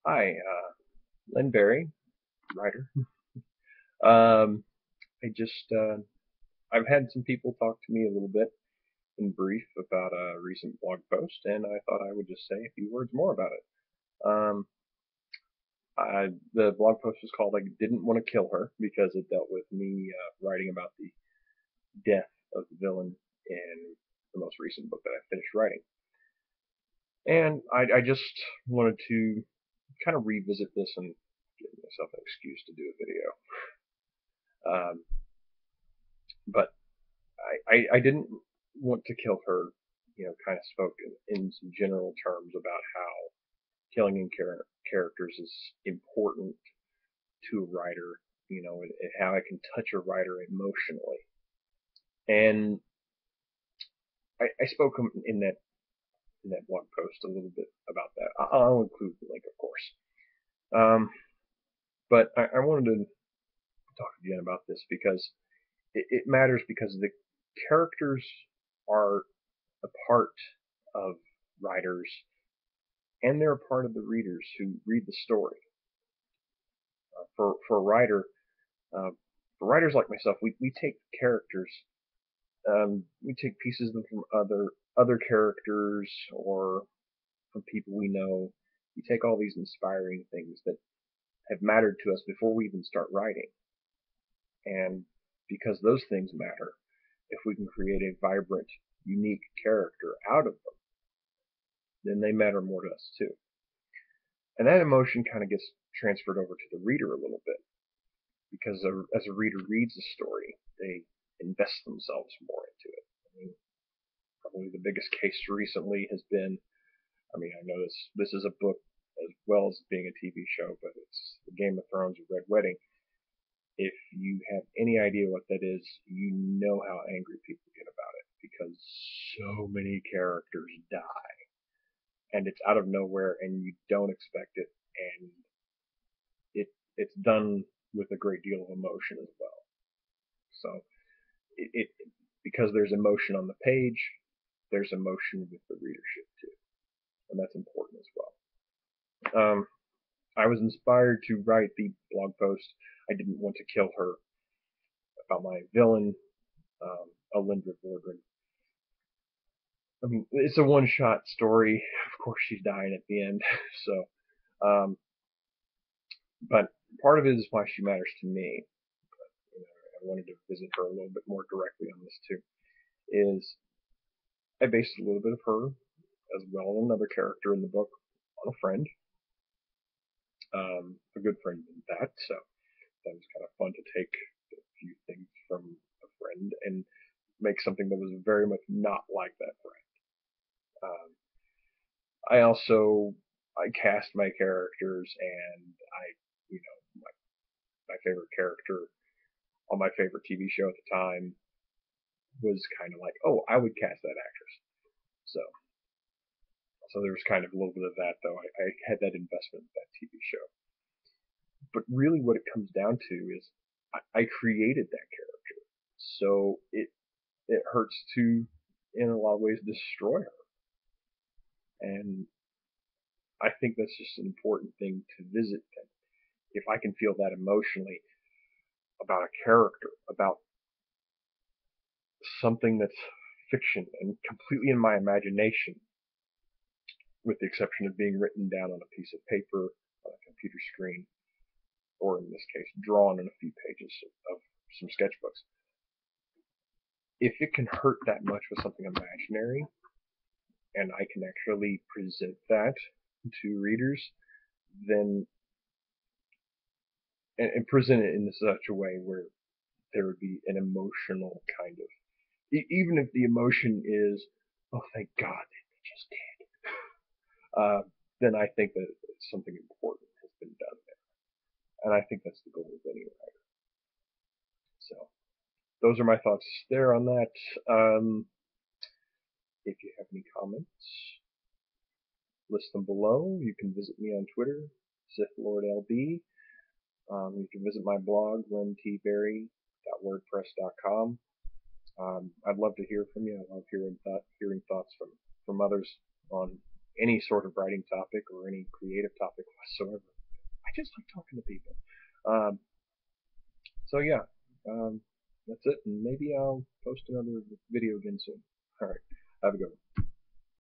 Hi, Lynn Berry, writer. Um, I just, I've had some people talk to me a little bit in brief about a recent blog post, and I thought I would just say a few words more about it. Um, the blog post was called "I Didn't Want to Kill Her" because it dealt with me writing about the death of the villain in the most recent book that I finished writing. And I just wanted to kind of revisit this and give myself an excuse to do a video. But I didn't want to kill her, kind of spoke in some general terms about how killing in characters is important to a writer, and how it can touch a writer emotionally. And I spoke in that blog post a little bit about that. I'll include the link, of course. Um, but I wanted to talk again about this because it matters because the characters are a part of writers and they're a part of the readers who read the story. For a writer, uh, for writers like myself, we take characters, we take pieces of them from other characters or from people we know. We take all these inspiring things that have mattered to us before we even start writing, and because those things matter, if we can create a vibrant, unique character out of them, then they matter more to us too. And that emotion kind of gets transferred over to the reader a little bit because as a reader reads a story, they invest themselves more into it. I mean, probably the biggest case recently has been, I mean, I know this is a book as well as being a TV show, but it's the Game of Thrones Red Wedding. If you have any idea what that is, you know how angry people get about it because so many characters die and it's out of nowhere and you don't expect it, and it's done with a great deal of emotion as well. So it because there's emotion on the page, there's emotion with the readership too, and that's important as well. I was inspired to write the blog post "I Didn't Want to Kill Her" about my villain, Alindra Vordren. I mean, it's a one-shot story. Of course, she's dying at the end. So, but part of it is why she matters to me. I wanted to visit her a little bit more directly on this too. Is I based a little bit of her as well as another character in the book on a friend, a good friend in that. So that was kind of fun to take a few things from a friend and make something that was very much not like that friend. Um, I cast my characters, and my favorite character on my favorite TV show at the time was kind of like, oh, I would cast that actress. So there was kind of a little bit of that, though. I had that investment in that TV show. But really, what it comes down to is I created that character, so it hurts to, in a lot of ways, destroy her. And I think that's just an important thing to visit. That if I can feel that emotionally about a character, about something that's fiction and completely in my imagination, with the exception of being written down on a piece of paper, on a computer screen, or in this case, drawn on a few pages of some sketchbooks. If it can hurt that much with something imaginary, and I can actually present that to readers, then and present it in such a way where there would be an emotional kind of, even if the emotion is, oh, thank God they just did, then I think that something important has been done there. And I think that's the goal of any writer. So those are my thoughts there on that. If you have any comments, list them below. You can visit me on Twitter, SithLordLB. You can visit my blog, lyntberry.wordpress.com. I'd love to hear from you. I love hearing thoughts from others on any sort of writing topic or any creative topic whatsoever. I just like talking to people. Um, so yeah, um, that's it. And maybe I'll post another video again soon. All right. Have a good one.